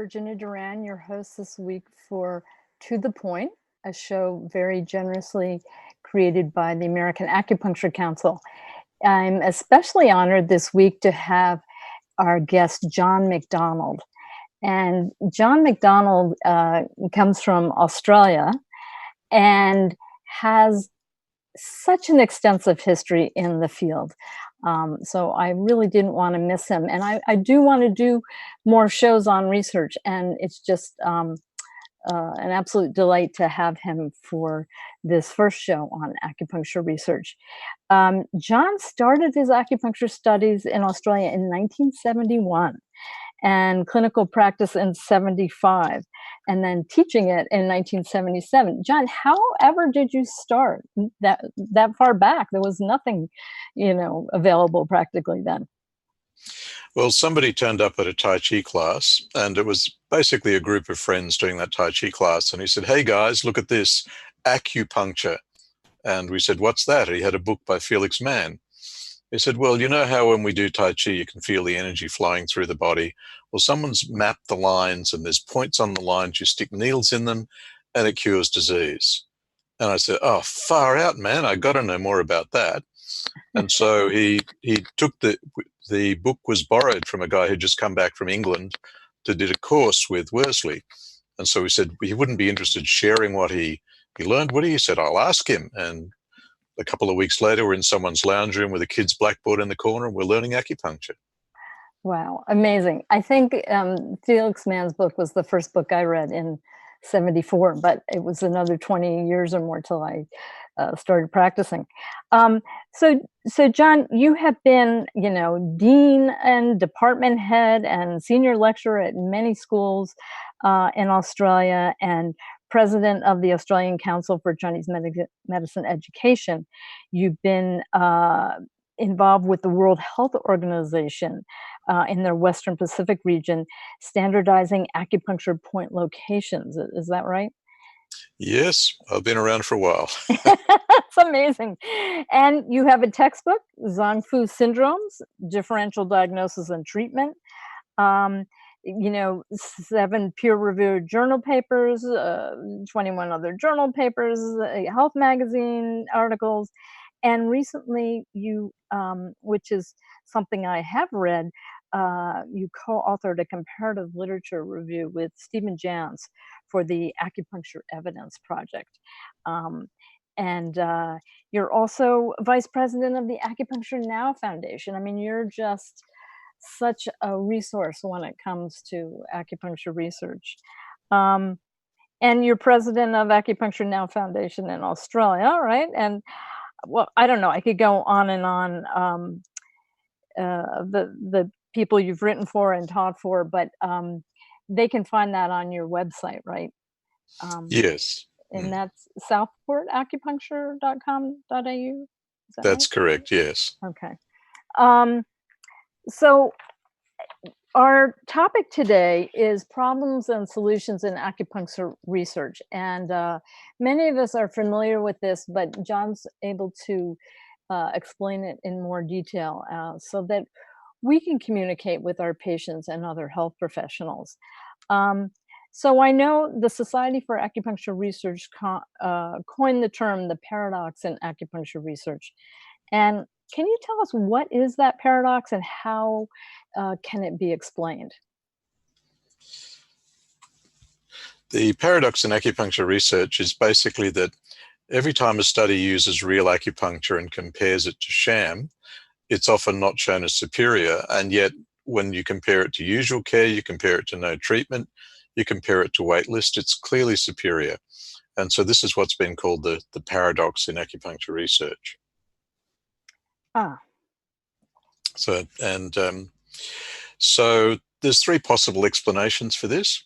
Virginia Doran, your host this week for To the Point, a show very generously created by the American Acupuncture Council. I'm especially honored this week to have our guest, John McDonald. And John McDonald comes from Australia and has such an extensive history in the field. So I really didn't want to miss him. And I do want to do more shows on research, and it's just an absolute delight to have him for this first show on acupuncture research. John started his acupuncture studies in Australia in 1971 and clinical practice in 75, and then teaching it in 1977. John, however did you start that far back? There was nothing, available practically then. Well, somebody turned up at a Tai Chi class, and it was basically a group of friends doing that Tai Chi class. And he said, "Hey guys, look at this, acupuncture." And we said, "What's that?" He had a book by Felix Mann. He said, "Well, you know how when we do Tai Chi, you can feel the energy flowing through the body? Well, someone's mapped the lines, and there's points on the lines. You stick needles in them, and it cures disease." And I said, "Oh, far out, man. I got to know more about that." And so he took the book was borrowed from a guy who'd just come back from England to did a course with Worsley. And so we said he wouldn't be interested sharing what he learned. What he said, "I'll ask him." And a couple of weeks later, we're in someone's lounge room with a kid's blackboard in the corner, and we're learning acupuncture. Wow, amazing. I think Felix Mann's book was the first book I read in 74, but it was another 20 years or more till I started practicing. So John, you have been, dean and department head and senior lecturer at many schools in Australia, and president of the Australian Council for Chinese Medicine Education. You've been involved with the World Health Organization in their Western Pacific region, standardizing acupuncture point locations. Is that right? Yes, I've been around for a while. That's amazing. And you have a textbook, Zhang Fu Syndromes, Differential Diagnosis and Treatment. 7 peer-reviewed journal papers, 21 other journal papers, health magazine articles, and recently you, which is something I have read, you co-authored a comparative literature review with Stephen Jans for the Acupuncture Evidence Project. And you're also vice president of the Acupuncture Now Foundation. I mean, you're just such a resource when it comes to acupuncture research. And you're president of Acupuncture Now Foundation in Australia, right? And well, I don't know, I could go on and on, the people you've written for and taught for, but they can find that on your website, right? Yes. And that's southportacupuncture.com.au? That's right? correct, yes. Okay. So our topic today is problems and solutions in acupuncture research. And many of us are familiar with this, but John's able to explain it in more detail so that we can communicate with our patients and other health professionals. So I know the Society for Acupuncture Research coined the term the paradox in acupuncture research. And can you tell us what is that paradox and how can it be explained? The paradox in acupuncture research is basically that every time a study uses real acupuncture and compares it to sham, it's often not shown as superior. And yet, when you compare it to usual care, you compare it to no treatment, you compare it to wait list, it's clearly superior. And so this is what's been called the paradox in acupuncture research. So there's 3 possible explanations for this.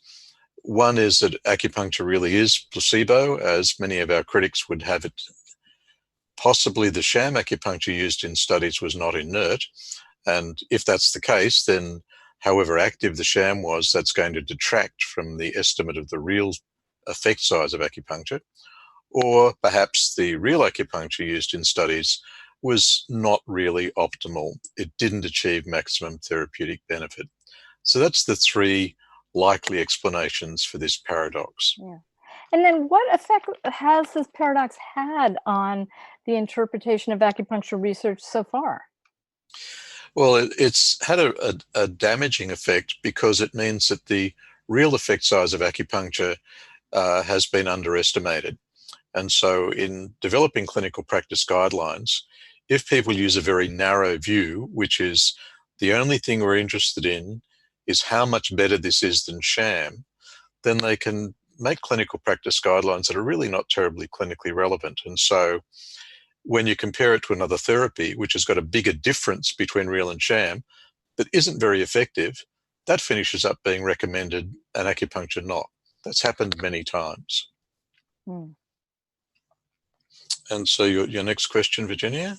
One is that acupuncture really is placebo, as many of our critics would have it. Possibly the sham acupuncture used in studies was not inert. And if that's the case, then however active the sham was, that's going to detract from the estimate of the real effect size of acupuncture. Or perhaps the real acupuncture used in studies was not really optimal. It didn't achieve maximum therapeutic benefit. So that's the 3 likely explanations for this paradox. Yeah. And then what effect has this paradox had on the interpretation of acupuncture research so far? Well, it's had a damaging effect because it means that the real effect size of acupuncture has been underestimated. And so in developing clinical practice guidelines, if people use a very narrow view, which is the only thing we're interested in is how much better this is than sham, then they can make clinical practice guidelines that are really not terribly clinically relevant. And so when you compare it to another therapy, which has got a bigger difference between real and sham, but isn't very effective, that finishes up being recommended and acupuncture not. That's happened many times. Hmm. And so your next question, Virginia?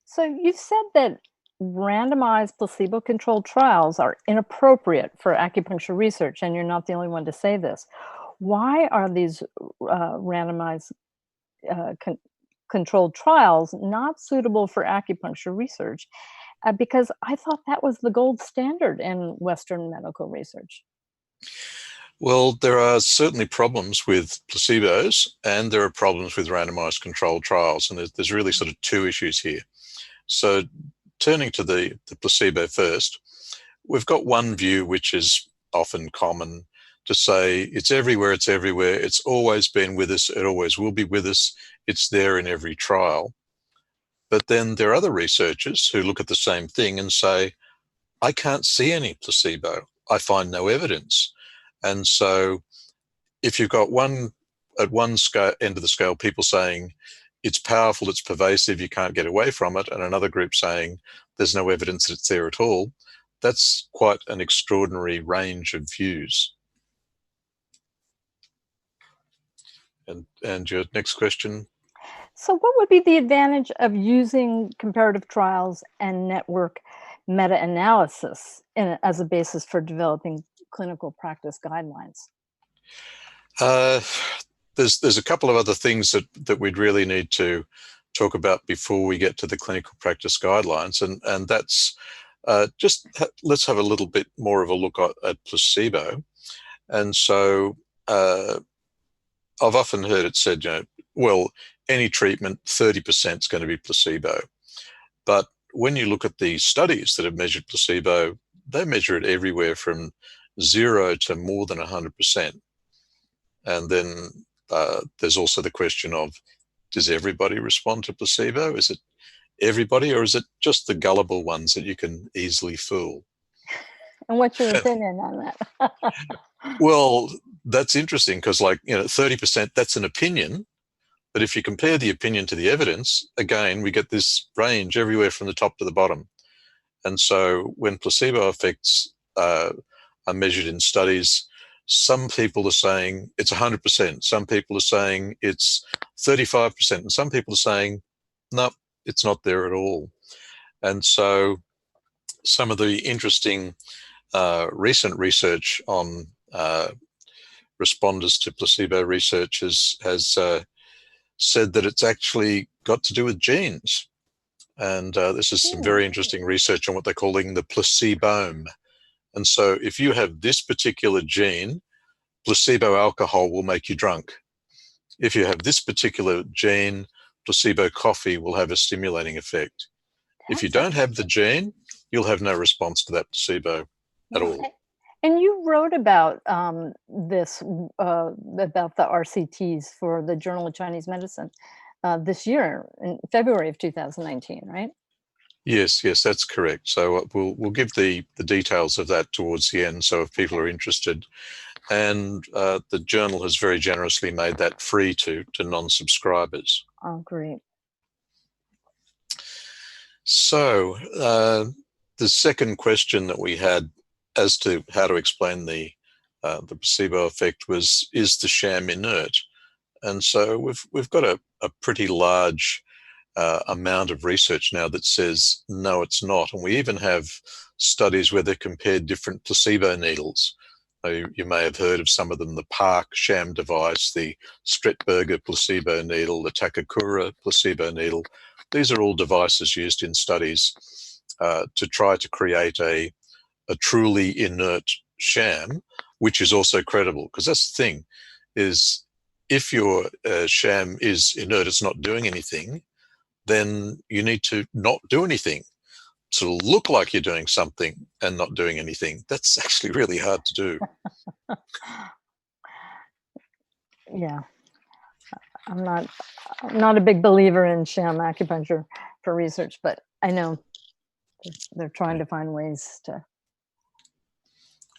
So you've said that randomized placebo-controlled trials are inappropriate for acupuncture research, and you're not the only one to say this. Why are these randomized controlled trials not suitable for acupuncture research? Because I thought that was the gold standard in Western medical research. Well, there are certainly problems with placebos and there are problems with randomized controlled trials. And there's really sort of two issues here. So turning to the placebo first, we've got one view which is often common to say it's everywhere, it's always been with us, it always will be with us, it's there in every trial. But then there are other researchers who look at the same thing and say, I can't see any placebo, I find no evidence. And so if you've got at one end of the scale, people saying it's powerful, it's pervasive, you can't get away from it, and another group saying there's no evidence that it's there at all, that's quite an extraordinary range of views. And your next question? So what would be the advantage of using comparative trials and network meta-analysis as a basis for developing clinical practice guidelines? There's a couple of other things that we'd really need to talk about before we get to the clinical practice guidelines, and that's let's have a little bit more of a look at placebo. And so I've often heard it said, well, any treatment, 30% is going to be placebo. But when you look at the studies that have measured placebo, they measure it everywhere from 0 to more than 100%. And then there's also the question of, does everybody respond to placebo? Is it everybody, or is it just the gullible ones that you can easily fool? And what's your opinion on that? Well, that's interesting because 30%, that's an opinion. But if you compare the opinion to the evidence, again, we get this range everywhere from the top to the bottom. And so when placebo effects are measured in studies, some people are saying it's 100%, some people are saying it's 35%, and some people are saying, no, it's not there at all. And so some of the interesting recent research on responders to placebo research has said that it's actually got to do with genes. And this is some very interesting research on what they're calling the placebome. And so if you have this particular gene, placebo alcohol will make you drunk. If you have this particular gene, placebo coffee will have a stimulating effect. If you don't have the gene, you'll have no response to that placebo at all. And you wrote about this, about the RCTs for the Journal of Chinese Medicine this year, in February of 2019, right? Yes, that's correct. So we'll give the details of that towards the end. So if people are interested, and the journal has very generously made that free to non-subscribers. Oh, great. So the second question that we had as to how to explain the placebo effect was, is the sham inert? And so we've got a pretty large amount of research now that says, no, it's not. And we even have studies where they compared different placebo needles. You may have heard of some of them, the Park sham device, the Stretberger placebo needle, the Takakura placebo needle. These are all devices used in studies to try to create a truly inert sham, which is also credible. Because that's the thing, is if your sham is inert, it's not doing anything, then you need to not do anything to look like you're doing something and not doing anything. That's actually really hard to do. Yeah, I'm not a big believer in sham acupuncture for research, but I know they're trying to find ways to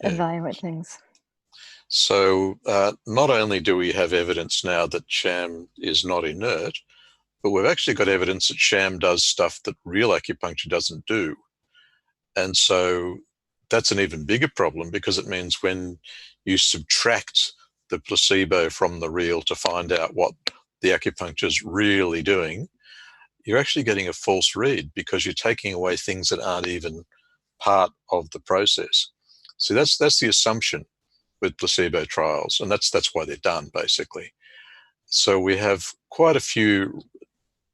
evaluate things. So not only do we have evidence now that sham is not inert, but we've actually got evidence that sham does stuff that real acupuncture doesn't do. And so that's an even bigger problem, because it means when you subtract the placebo from the real to find out what the acupuncture is really doing, you're actually getting a false read, because you're taking away things that aren't even part of the process. So that's the assumption with placebo trials, and that's why they're done, basically. So we have quite a few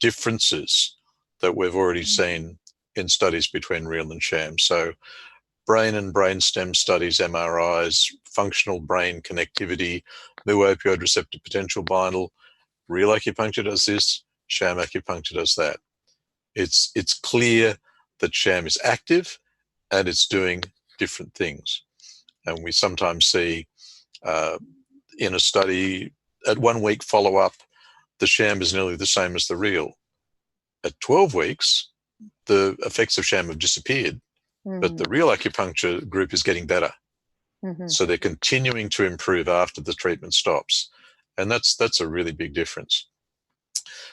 differences that we've already seen in studies between real and sham. So brain and brainstem studies, MRIs, functional brain connectivity, mu-opioid receptor potential bindle. Real acupuncture does this, sham acupuncture does that. It's clear that sham is active and it's doing different things. And we sometimes see in a study at 1 week follow-up, the sham is nearly the same as the real. At 12 weeks, the effects of sham have disappeared, but the real acupuncture group is getting better. So they're continuing to improve after the treatment stops. And that's a really big difference.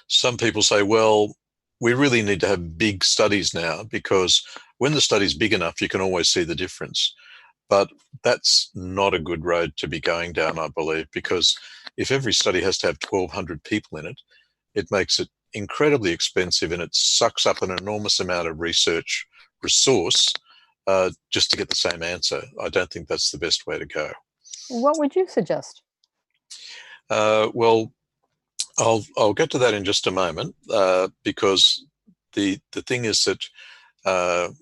Some people say, well, we really need to have big studies now, because when the study's big enough, you can always see the difference. But that's not a good road to be going down, I believe, because if every study has to have 1,200 people in it, it makes it incredibly expensive, and it sucks up an enormous amount of research resource just to get the same answer. I don't think that's the best way to go. What would you suggest? Well, I'll get to that in just a moment, because the thing is that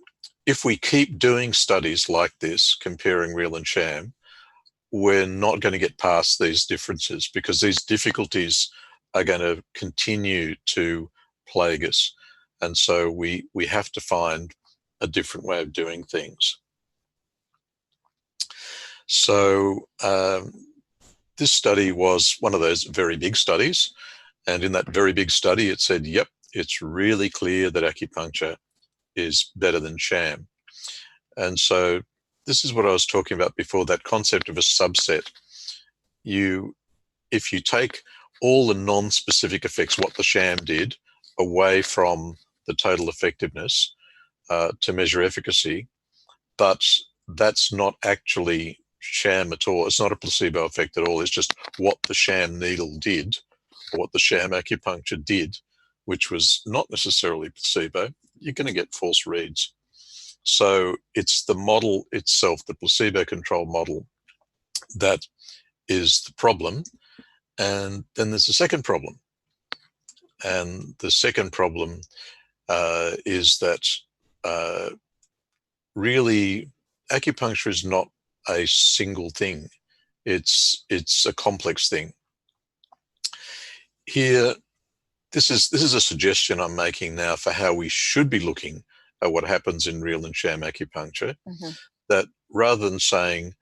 if we keep doing studies like this, comparing real and sham, we're not going to get past these differences, because these difficulties are going to continue to plague us. And so we have to find a different way of doing things. So this study was one of those very big studies. And in that very big study, it said, yep, it's really clear that acupuncture is better than sham. And so this is what I was talking about before, that concept of a subset. If you take all the non-specific effects, what the sham did, away from the total effectiveness to measure efficacy, but that's not actually sham at all. It's not a placebo effect at all. It's just what the sham needle did, or what the sham acupuncture did, which was not necessarily placebo. You're going to get false reads. So it's the model itself, the placebo-controlled model, that is the problem. And then there's a second problem. And the second problem is that really acupuncture is not a single thing. It's a complex thing. Here, this is a suggestion I'm making now for how we should be looking at what happens in real and sham acupuncture, that rather than saying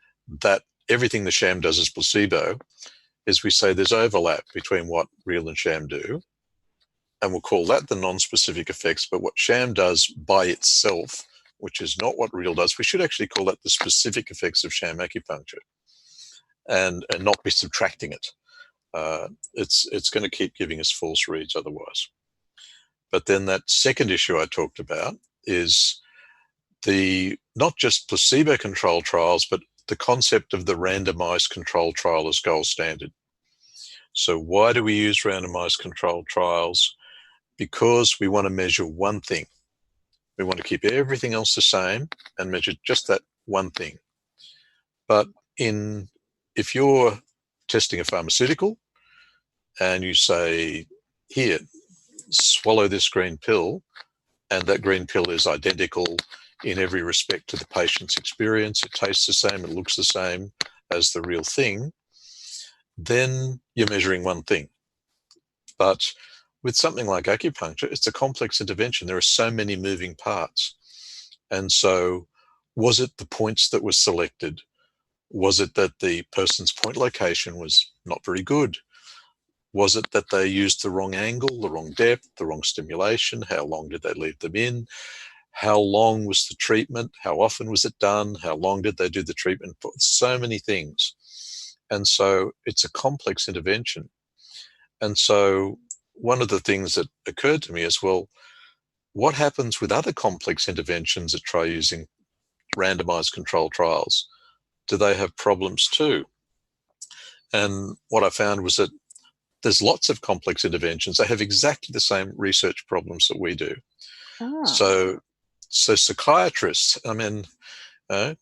that everything the sham does is placebo, is we say there's overlap between what real and sham do, and we'll call that the non-specific effects. But what sham does by itself, which is not what real does, we should actually call that the specific effects of sham acupuncture, and not be subtracting it. It's going to keep giving us false reads otherwise. But then that second issue I talked about is not just placebo-controlled trials, but the concept of the randomized controlled trial as gold standard. So why do we use randomized controlled trials? Because we want to measure one thing. We want to keep everything else the same and measure just that one thing. But if you're testing a pharmaceutical and you say, here, swallow this green pill, and that green pill is identical in every respect to the patient's experience, it tastes the same, it looks the same as the real thing, then you're measuring one thing. But with something like acupuncture, it's a complex intervention. There are so many moving parts. And so was it the points that were selected? Was it that the person's point location was not very good? Was it that they used the wrong angle, the wrong depth, the wrong stimulation? How long did they leave them in? How long was the treatment? How often was it done? How long did they do the treatment for? So many things. And so it's a complex intervention. And so one of the things that occurred to me is, well, what happens with other complex interventions that try using randomized controlled trials? Do they have problems too? And what I found was that there's lots of complex interventions. They have exactly the same research problems that we do. Ah. So psychiatrists, I mean, can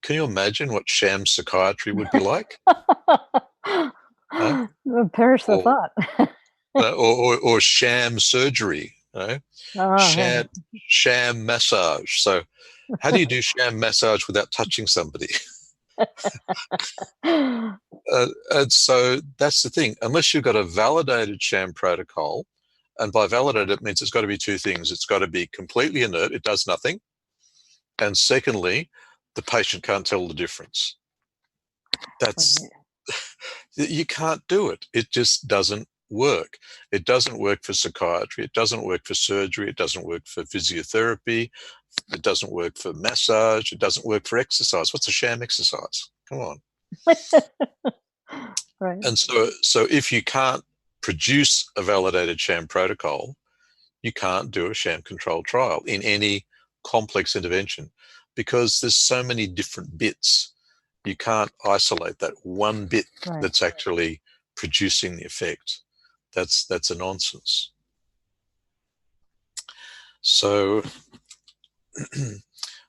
you imagine what sham psychiatry would be like? Perish the Or, thought. or sham surgery, sham massage. So how do you do sham massage without touching somebody? And so that's the thing. Unless you've got a validated sham protocol, and by validated, it means it's got to be two things. It's got to be completely inert, it does nothing. And secondly, the patient can't tell the difference. That's, you can't do it. It just doesn't work. It doesn't work for psychiatry. It doesn't work for surgery. It doesn't work for physiotherapy. It doesn't work for massage. It doesn't work for exercise. What's a sham exercise? Come on. Right. And so if you can't produce a validated sham protocol, you can't do a sham controlled trial in any complex intervention, because there's so many different bits. You can't isolate that one bit that's actually producing the effect. That's a nonsense. So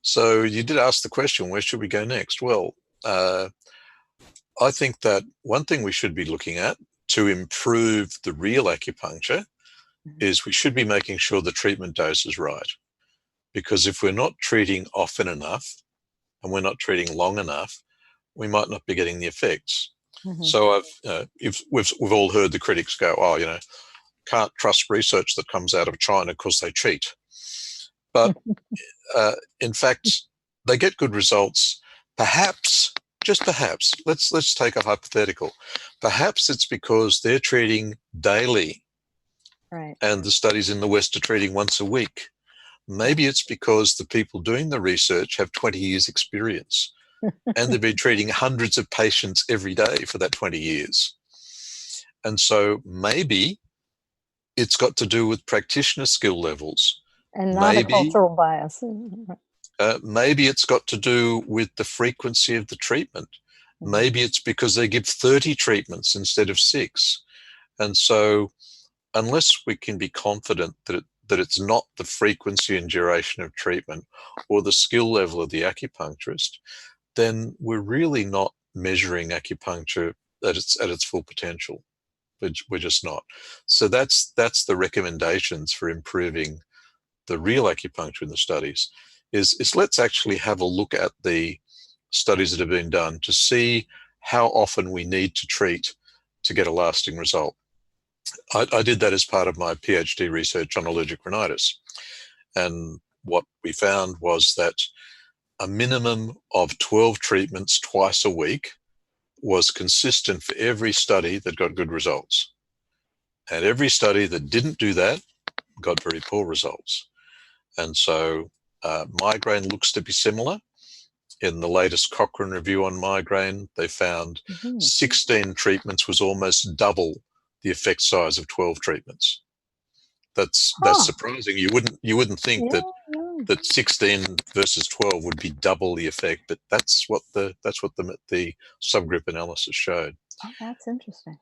so you did ask the question, where should we go next? Well, I think that one thing we should be looking at to improve the real acupuncture is we should be making sure the treatment dose is right. Because if we're not treating often enough and we're not treating long enough, we might not be getting the effects. So we've all heard the critics go, oh, can't trust research that comes out of China because they cheat. But in fact, they get good results. Perhaps, just perhaps, let's take a hypothetical. Perhaps it's because they're treating daily, and the studies in the West are treating once a week. Maybe it's because the people doing the research have 20 years experience and they've been treating hundreds of patients every day for that 20 years. And so maybe it's got to do with practitioner skill levels. And not a cultural bias. Maybe it's got to do with the frequency of the treatment. Maybe it's because they give 30 treatments instead of 6. And so unless we can be confident that it's not the frequency and duration of treatment or the skill level of the acupuncturist, then we're really not measuring acupuncture at its full potential. We're just not. So that's the recommendations for improving the real acupuncture in the studies is let's actually have a look at the studies that have been done to see how often we need to treat to get a lasting result. I did that as part of my PhD research on allergic rhinitis. And what we found was that a minimum of 12 treatments twice a week was consistent for every study that got good results. And every study that didn't do that got very poor results. And so migraine looks to be similar. In the latest Cochrane review on migraine, they found 16 treatments was almost double the effect size of 12 treatments. That's surprising. You wouldn't think that 16 versus 12 would be double the effect, but that's what the subgroup analysis showed. Oh, that's interesting.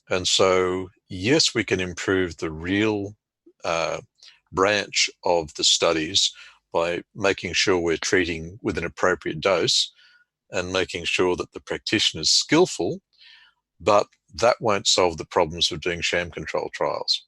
And so, yes, we can improve the real branch of the studies by making sure we're treating with an appropriate dose and making sure that the practitioner is skillful, but that won't solve the problems of doing sham control trials.